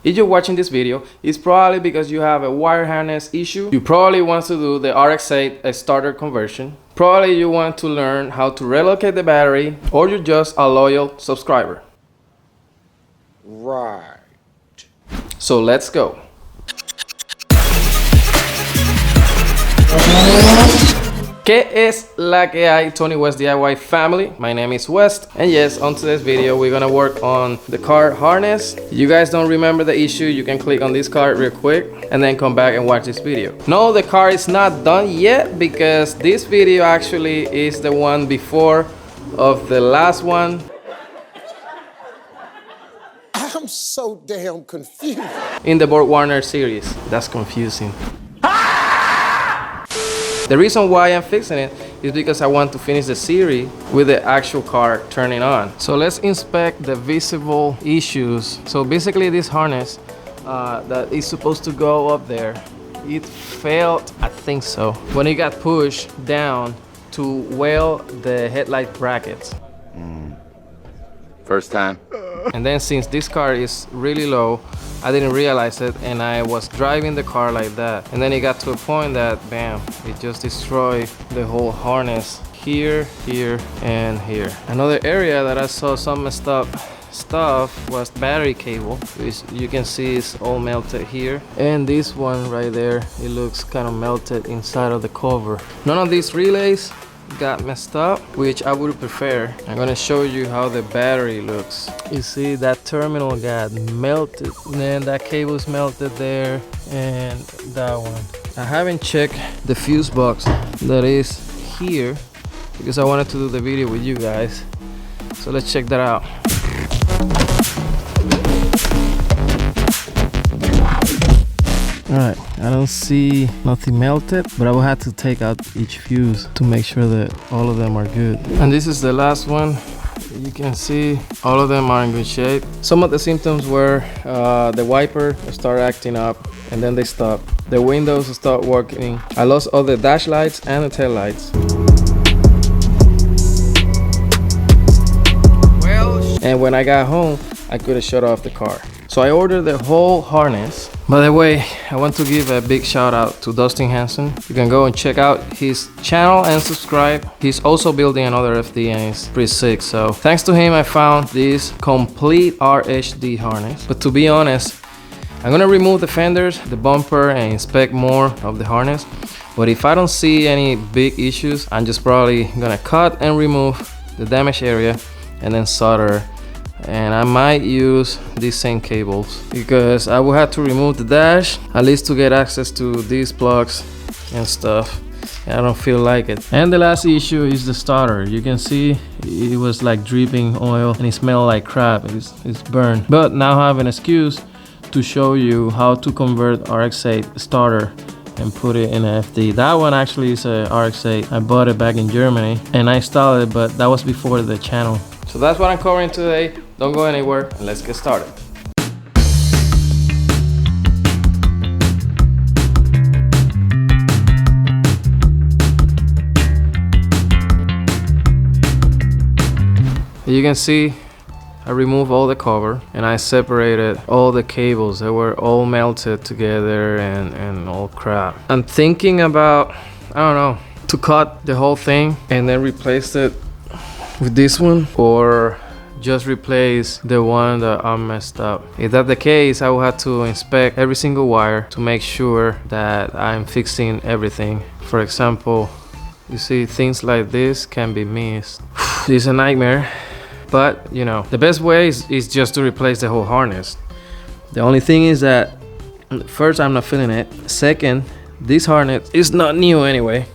If you're watching this video, it's probably because you have a wire harness issue. You probably want to do the RX-8 a starter conversion. Probably you want to learn how to relocate the battery, or you're just a loyal subscriber. Right. So let's go. ¿Qué es la que hay, Tony West DIY family? My name is West, and yes, on today's video we're gonna work on the car harness. If you guys don't remember the issue, you can click on this card real quick and then come back and watch this video. No, the car is not done yet because this video actually is the one before of the last one. I'm so damn confused. In the Borg Warner series. That's confusing. The reason why I'm fixing it is because I want to finish the series with the actual car turning on. So let's inspect the visible issues. So basically this harness that is supposed to go up there, it failed, I think so, when it got pushed down to weld the headlight brackets. First time. And then since this car is really low, I didn't realize it and I was driving the car like that. And then it got to a point that, bam, it just destroyed the whole harness here, here, and here. Another area that I saw some messed up stuff was battery cable, which you can see is all melted here. And this one right there, it looks kind of melted inside of the cover. None of these relays got messed up, which I would prefer. I'm gonna show you how the battery looks. You see that terminal got melted, and then that cable's melted there, and that one. I haven't checked the fuse box that is here because I wanted to do the video with you guys. So let's check that out. Alright, I don't see nothing melted, but I will have to take out each fuse to make sure that all of them are good. And this is the last one. You can see all of them are in good shape. Some of the symptoms were the wiper started acting up and then they stopped. The windows stopped working. I lost all the dash lights and the tail lights. And when I got home, I could have shut off the car. So I ordered the whole harness. By the way, I want to give a big shout out to Dustin Hanson. You can go and check out his channel and subscribe. He's also building another FD and it's pretty sick. So thanks to him, I found this complete RHD harness. But to be honest, I'm gonna remove the fenders, the bumper, and inspect more of the harness. But if I don't see any big issues, I'm just probably gonna cut and remove the damaged area and then solder. And I might use these same cables because I will have to remove the dash at least to get access to these plugs and stuff. And I don't feel like it. And the last issue is the starter. You can see it was like dripping oil and it smelled like crap. It's burned. But now I have an excuse to show you how to convert RX-8 starter and put it in an FD. That one actually is a RX-8. I bought it back in Germany and I installed it, but that was before the channel. So that's what I'm covering today. Don't go anywhere and let's get started. You can see I removed all the cover and I separated all the cables. They were all melted together and all crap. I'm thinking about, I don't know, to cut the whole thing and then replace it with this one, or just replace the one that I messed up. If that's the case, I will have to inspect every single wire to make sure that I'm fixing everything. For example, you see things like this can be missed. It's a nightmare, but you know, the best way is just to replace the whole harness. The only thing is that first, I'm not feeling it. Second, this harness is not new anyway,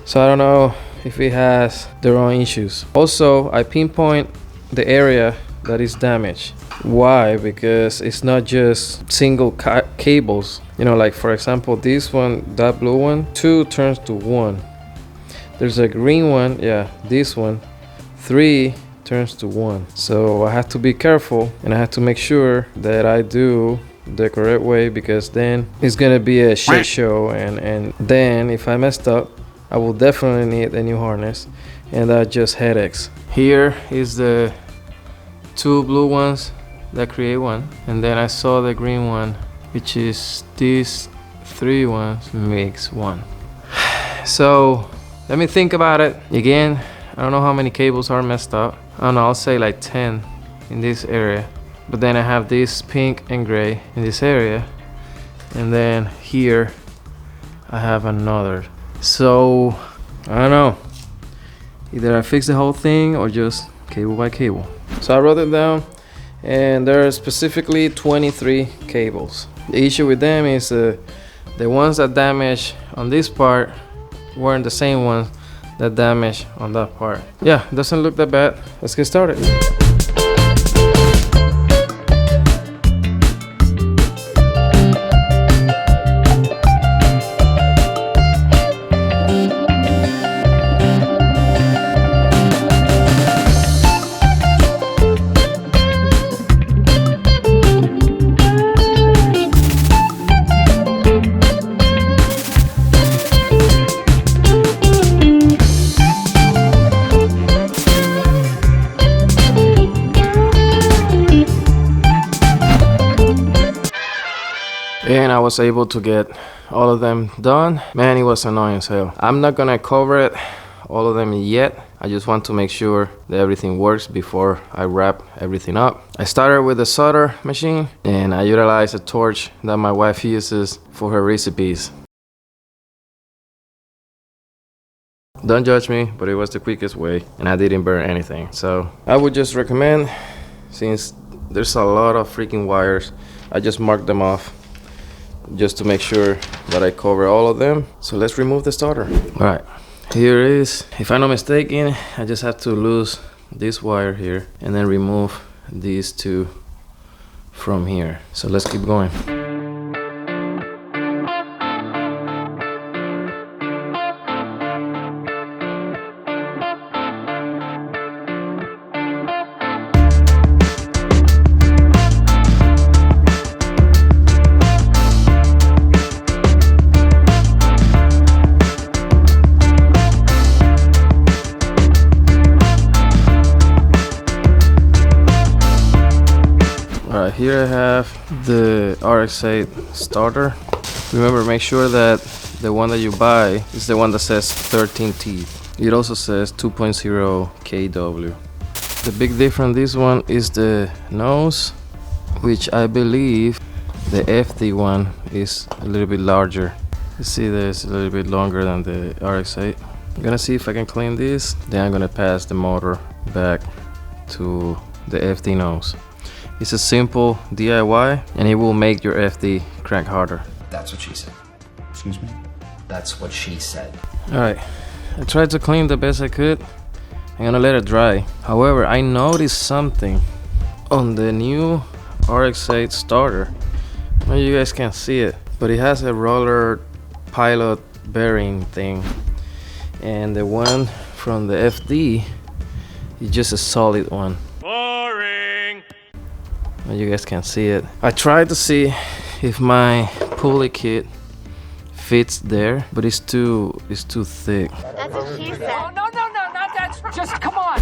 so I don't know if it has their own issues. Also, I pinpoint the area that is damaged. Why? Because it's not just single cables. You know, like for example, this one, that blue one, 2 turns to 1. There's a green one, yeah, this one, 3 turns to 1. So I have to be careful and I have to make sure that I do the correct way, because then it's gonna be a shit show, and then if I messed up, I will definitely need a new harness, and that just headaches. Here is the 2 blue ones that create one, and then I saw the green one, which is these 3 ones makes one. So let me think about it again. I don't know how many cables are messed up. I don't know, I'll say like 10 in this area. But then I have this pink and gray in this area, and then here I have another. So I don't know, either I fix the whole thing or just cable by cable. So I wrote it down, and there are specifically 23 cables. The issue with them is the ones that damage on this part weren't the same ones that damage on that part. Yeah, doesn't look that bad. Let's get started. And I was able to get all of them done. Man, it was annoying as hell. I'm not gonna cover it, all of them yet. I just want to make sure that everything works before I wrap everything up. I started with the solder machine, and I utilized a torch that my wife uses for her recipes. Don't judge me, but it was the quickest way, and I didn't burn anything. So I would just recommend, since there's a lot of freaking wires, I just marked them off just to make sure that I cover all of them. So let's remove the starter. All right, here it is. If I'm not mistaken, I just have to lose this wire here and then remove these 2 from here. So let's keep going. Alright, here I have the RX-8 starter. Remember, make sure that the one that you buy is the one that says 13 teeth. It also says 2.0 kW. The big difference this one is the nose, which I believe the FD one is a little bit larger. You see there's a little bit longer than the RX-8. I'm gonna see if I can clean this, then I'm gonna pass the motor back to the FD nose. It's a simple DIY, and it will make your FD crank harder. That's what she said. Excuse me? That's what she said. Alright, I tried to clean the best I could. I'm gonna let it dry. However, I noticed something on the new RX-8 starter. I know you guys can't see it, but it has a roller pilot bearing thing. And the one from the FD is just a solid one. You guys can't see it. I tried to see if my pulley kit fits there, but it's too thick. That's what she said. Oh, no, not that. Just come on.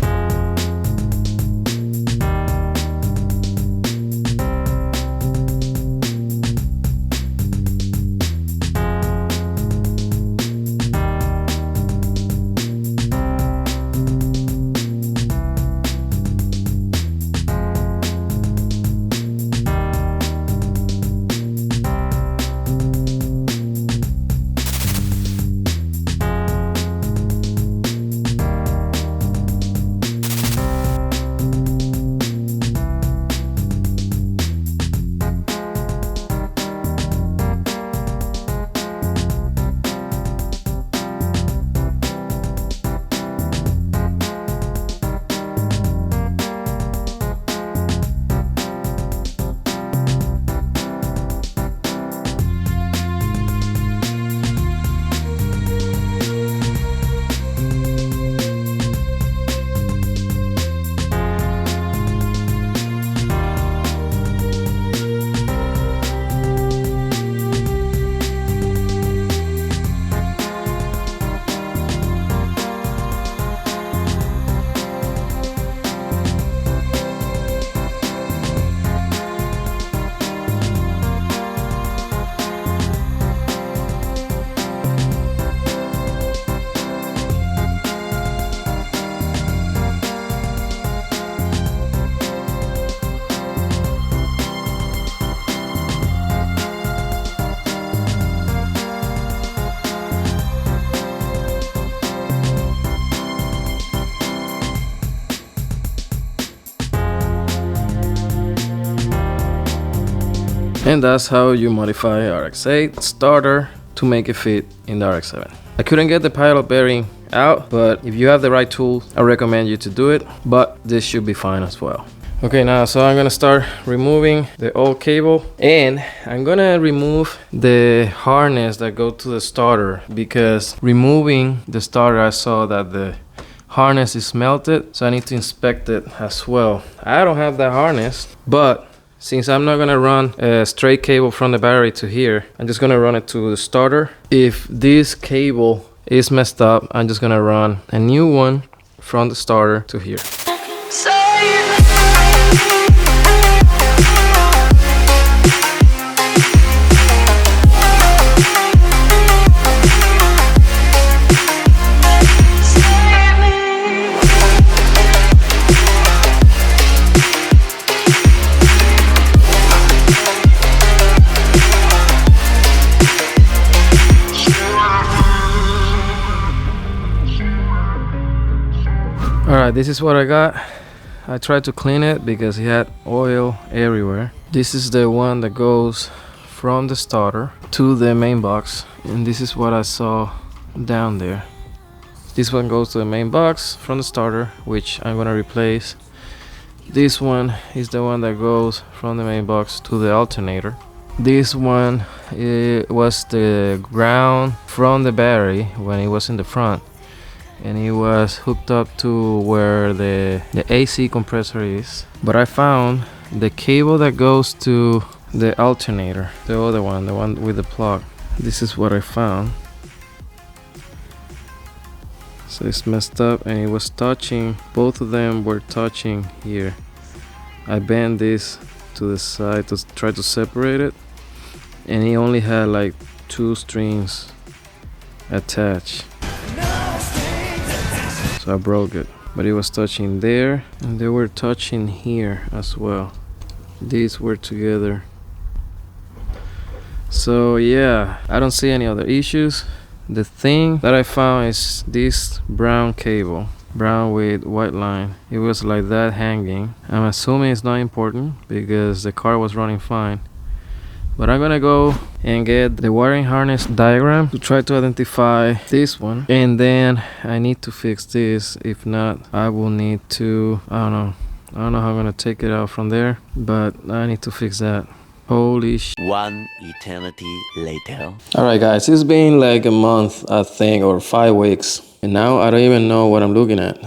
And that's how you modify RX-8 starter to make it fit in the RX-7. I couldn't get the pilot bearing out, but if you have the right tools, I recommend you to do it, but this should be fine as well. Okay, now so I'm gonna start removing the old cable, and I'm gonna remove the harness that go to the starter, because removing the starter, I saw that the harness is melted, so I need to inspect it as well. I don't have that harness, but since I'm not gonna run a straight cable from the battery to here, I'm just gonna run it to the starter. If this cable is messed up, I'm just gonna run a new one from the starter to here. Alright, this is what I got. I tried to clean it because it had oil everywhere. This is the one that goes from the starter to the main box, and this is what I saw down there. This one goes to the main box from the starter, which I'm gonna replace. This one is the one that goes from the main box to the alternator. This one, it was the ground from the battery when it was in the front, and it was hooked up to where the AC compressor is. But I found the cable that goes to the alternator, the other one, the one with the plug. This is what I found. So it's messed up, and it was touching, both of them were touching here. I bent this to the side to try to separate it, and it only had like 2 strings attached. So I broke it, but it was touching there, and they were touching here as well. These were together. So yeah, I don't see any other issues. The thing that I found is this brown cable, brown with white line. It was like that hanging. I'm assuming it's not important because the car was running fine. But I'm gonna go and get the wiring harness diagram to try to identify this one, and then I need to fix this. If not, I will need to, I don't know how I'm gonna take it out from there, but I need to fix that. Holy sh. One eternity later. Alright guys, it's been like a month, I think, or 5 weeks, and now I don't even know what I'm looking at.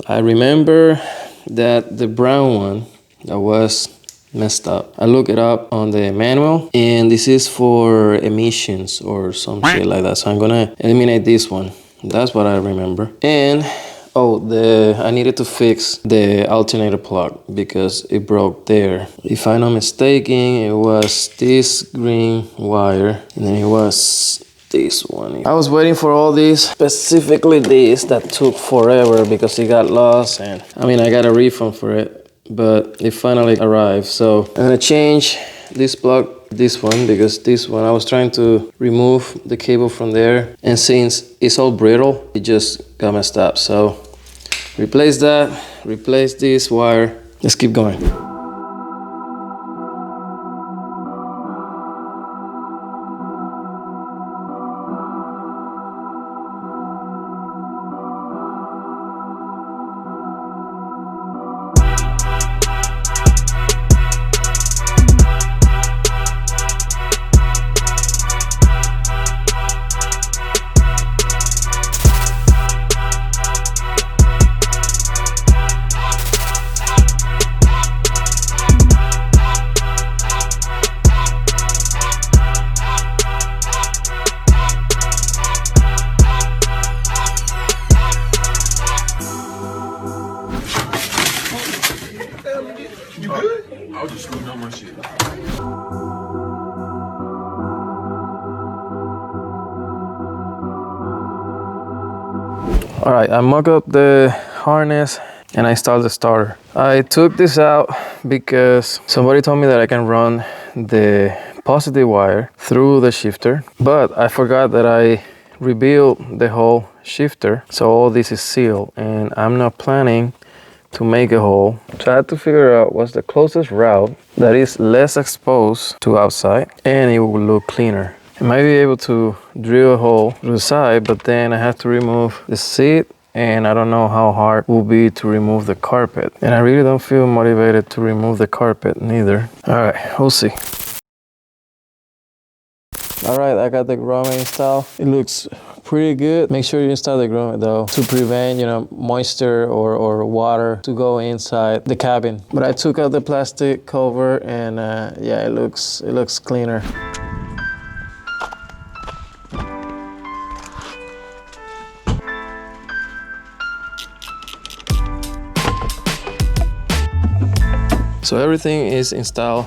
I remember that the brown one that was messed up, I looked it up on the manual, and this is for emissions or some shit like that, so I'm gonna eliminate this one. That's what I remember. And I needed to fix the alternator plug because it broke there. If I'm not mistaken, it was this green wire, and then it was this one. I was waiting for all these, specifically this, that took forever because it got lost, and I mean, I got a refund for it, but it finally arrived. So I'm gonna change this plug, this one, because this one I was trying to remove the cable from there, and since it's all brittle, it just got messed up. So replace that, replace this wire. Let's keep going. I was just screwing on my shit. Alright, I mock up the harness and I installed the starter. I took this out because somebody told me that I can run the positive wire through the shifter, but I forgot that I rebuilt the whole shifter, so all this is sealed, and I'm not planning to make a hole. So I had to figure out what's the closest route that is less exposed to outside and it will look cleaner. I might be able to drill a hole through the side, but then I have to remove the seat, and I don't know how hard it will be to remove the carpet. And I really don't feel motivated to remove the carpet neither. All right, we'll see. All right, I got the Grommet installed. It looks pretty good. Make sure you install the Grommet though to prevent, you know, moisture or water to go inside the cabin. But I took out the plastic cover and yeah, it looks cleaner. So everything is installed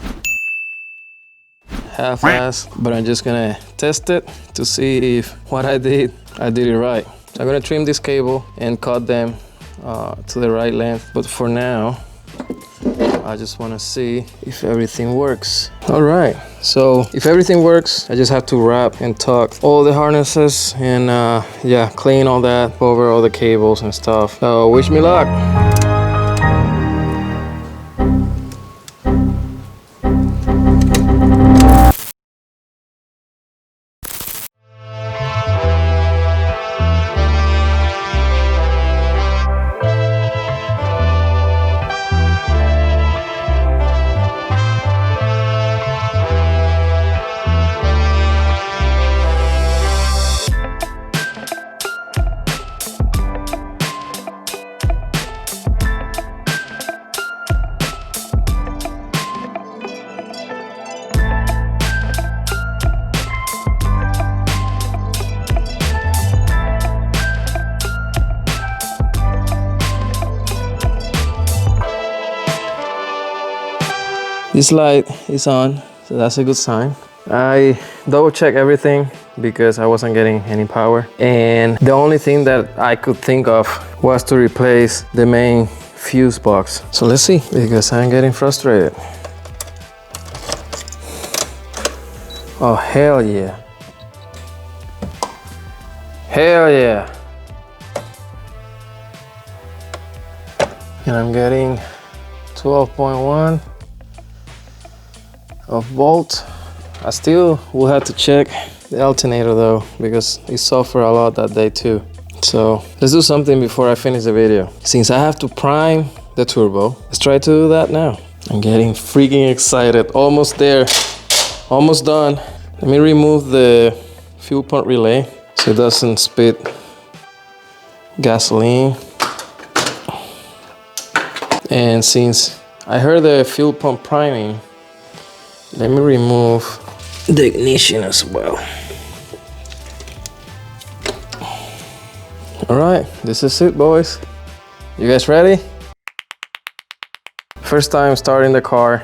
half-assed, but I'm just gonna test it to see if what I did it right. So I'm gonna trim this cable and cut them to the right length. But for now, I just wanna see if everything works. All right, so if everything works, I just have to wrap and tuck all the harnesses and yeah, clean all that, cover all the cables and stuff. So wish me luck. This light is on, so that's a good sign. I double checked everything because I wasn't getting any power. And the only thing that I could think of was to replace the main fuse box. So let's see, because I'm getting frustrated. Oh, hell yeah. Hell yeah. And I'm getting 12.1 of volt. I still will have to check the alternator though, because it suffered a lot that day too. So let's do something before I finish the video. Since I have to prime the turbo, let's try to do that now. I'm getting freaking excited. Almost there, almost done. Let me remove the fuel pump relay so it doesn't spit gasoline. And since I heard the fuel pump priming, let me remove the ignition as well. All right, this is it, boys. You guys ready? First time starting the car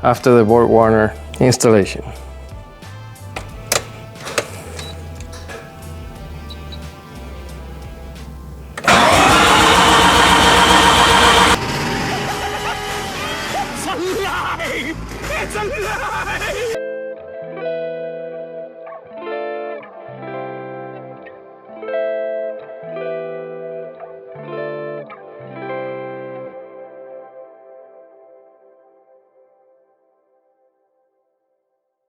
after the Borg Warner installation.